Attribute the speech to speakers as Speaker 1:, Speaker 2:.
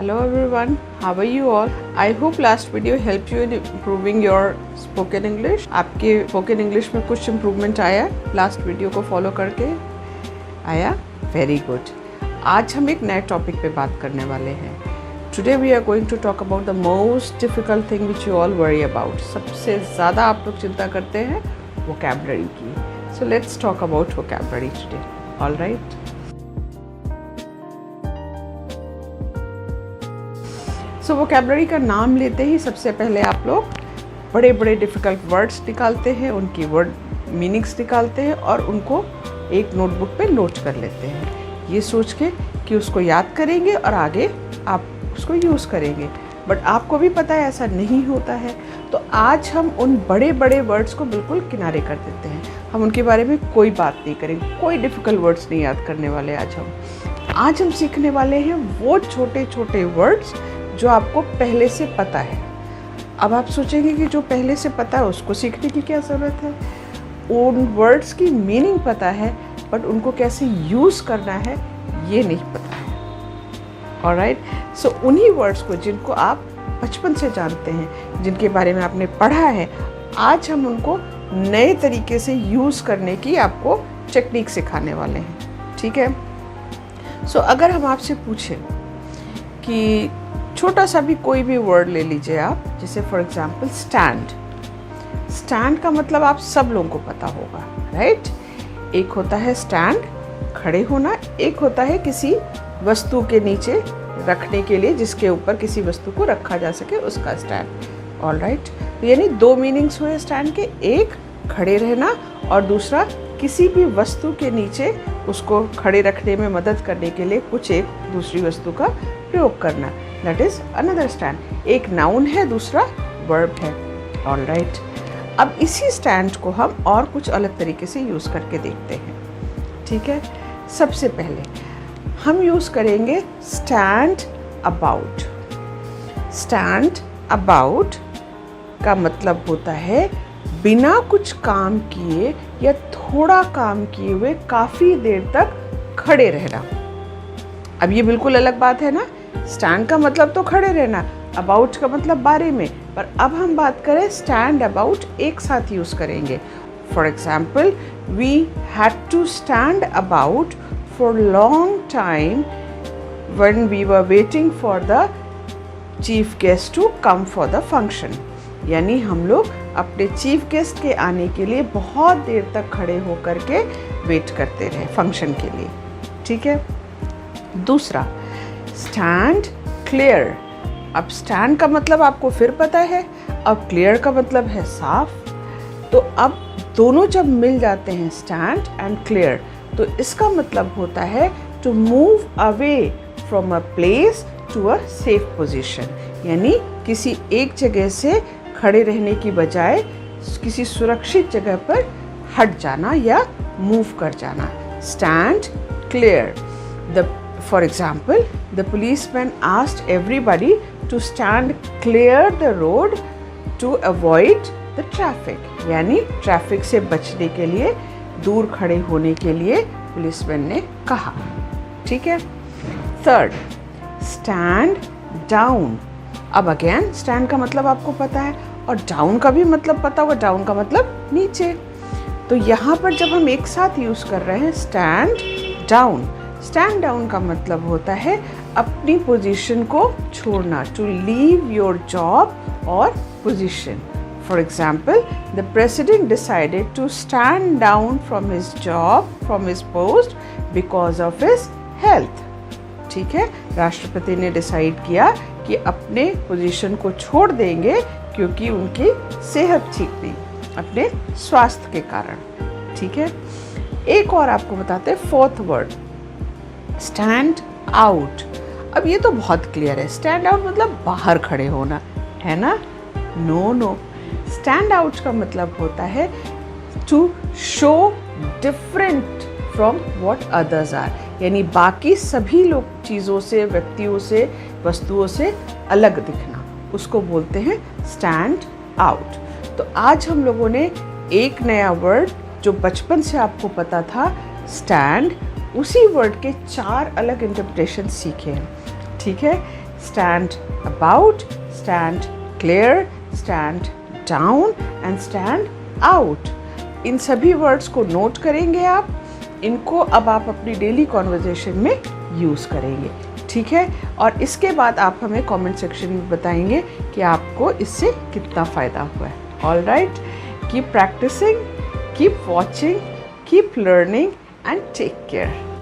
Speaker 1: Hello everyone, how are you all? I hope last video helped you in improving your spoken English. आपके spoken English में कुछ improvement आया last video को follow करके? आया? Very good. आज हम एक नए topic पे बात करने वाले हैं. Today we are going to talk about the most difficult thing which you all worry about. सबसे ज़्यादा आप लोग चिंता करते हैं vocabulary की. So let's talk about vocabulary today. All right? So vocabulary का नाम लेते ही सबसे पहले आप लोग बड़े बड़े डिफ़िकल्ट वर्ड्स निकालते हैं, उनकी वर्ड मीनिंग्स निकालते हैं और उनको एक नोटबुक पे नोट कर लेते हैं, ये सोच के कि उसको याद करेंगे और आगे आप उसको यूज़ करेंगे. बट आपको भी पता है ऐसा नहीं होता है. तो आज हम उन बड़े बड़े वर्ड्स को बिल्कुल किनारे कर देते हैं. हम उनके बारे में कोई बात नहीं करेंगे, कोई डिफ़िकल्ट वर्ड्स नहीं याद करने वाले. आज हम सीखने वाले हैं वो छोटे छोटे वर्ड्स जो आपको पहले से पता है. अब आप सोचेंगे कि जो पहले से पता है उसको सीखने की क्या ज़रूरत है. उन वर्ड्स की मीनिंग पता है बट उनको कैसे यूज़ करना है ये नहीं पता है. ऑलराइट, सो उन्हीं वर्ड्स को जिनको आप बचपन से जानते हैं, जिनके बारे में आपने पढ़ा है, आज हम उनको नए तरीके से यूज़ करने की आपको टेक्निक सिखाने वाले हैं. ठीक है. सो अगर हम आपसे पूछें कि छोटा सा भी कोई भी वर्ड ले लीजिए आप, जैसे फॉर एग्जांपल स्टैंड. स्टैंड का मतलब आप सब लोगों को पता होगा, राइट. एक होता है स्टैंड, खड़े होना. एक होता है किसी वस्तु के नीचे रखने के लिए, जिसके ऊपर किसी वस्तु को रखा जा सके, उसका स्टैंड. All right. तो यानी दो मीनिंग्स हुए स्टैंड के. एक खड़े रहना और दूसरा किसी भी वस्तु के नीचे उसको खड़े रखने में मदद करने के लिए कुछ एक दूसरी वस्तु का प्रयोग करना. That is another stand. एक नाउन है, दूसरा वर्ब है. All right. अब इसी स्टैंड को हम और कुछ अलग तरीके से यूज़ करके देखते हैं. ठीक है. सबसे पहले हम यूज़ करेंगे स्टैंड अबाउट. स्टैंड अबाउट का मतलब होता है बिना कुछ काम किए या थोड़ा काम किए हुए काफ़ी देर तक खड़े रहना. अब ये बिल्कुल अलग बात है ना. स्टैंड का मतलब तो खड़े रहना, अबाउट का मतलब बारे में. पर अब हम बात करें स्टैंड अबाउट, एक साथ यूज़ करेंगे. For example, we had to stand about for long time when we were waiting for the chief guest to come for the function. यानी हम लोग अपने चीफ गेस्ट के आने के लिए बहुत देर तक खड़े होकर के वेट करते रहे फंक्शन के लिए. ठीक है. दूसरा स्टैंड क्लियर. अब स्टैंड का मतलब आपको फिर पता है, अब क्लियर का मतलब है साफ. तो अब दोनों जब मिल जाते हैं, स्टैंड एंड क्लियर, तो इसका मतलब होता है to move away from a place to a safe position. यानी किसी एक जगह से खड़े रहने की बजाय किसी सुरक्षित जगह पर हट जाना या मूव कर जाना. Stand clear. For example, the policeman asked everybody to stand clear the road to avoid the traffic. यानी ट्रैफिक से बचने के लिए, दूर खड़े होने के लिए पुलिसमैन ने कहा. ठीक है. Third, stand down. अब अगेन स्टैंड का मतलब आपको पता है और डाउन का भी मतलब पता होगा. डाउन का मतलब नीचे. तो यहाँ पर जब हम एक साथ यूज़ कर रहे हैं स्टैंड डाउन, स्टैंड डाउन का मतलब होता है अपनी पोजीशन को छोड़ना, टू लीव योर जॉब और position. For example, the president decided to stand down from his job, from his post because of his health. ठीक है. राष्ट्रपति ने डिसाइड किया कि अपने पोजीशन को छोड़ देंगे क्योंकि उनकी सेहत ठीक नहीं, अपने स्वास्थ्य के कारण. ठीक है. एक और आपको बताते हैं, फोर्थ वर्ड स्टैंड आउट. अब ये तो बहुत क्लियर है. स्टैंड आउट मतलब बाहर खड़े होना, है ना. नो. स्टैंड आउट का मतलब होता है to show different from what others are. यानी बाकी सभी लोग चीज़ों से, व्यक्तियों से, वस्तुओं से अलग दिखना, उसको बोलते हैं स्टैंड आउट. तो आज हम लोगों ने एक नया वर्ड जो बचपन से आपको पता था, स्टैंड, उसी वर्ड के 4 अलग इंटरप्रिटेशन सीखे हैं. ठीक है. stand about, stand clear, stand down and stand out. इन सभी वर्ड्स को नोट करेंगे आप, इनको अब आप अपनी डेली कॉन्वर्जेशन में यूज़ करेंगे, ठीक है। और इसके बाद आप हमें कमेंट सेक्शन में बताएंगे कि आपको इससे कितना फ़ायदा हुआ है। All right, keep practising, keep watching, keep learning and take care.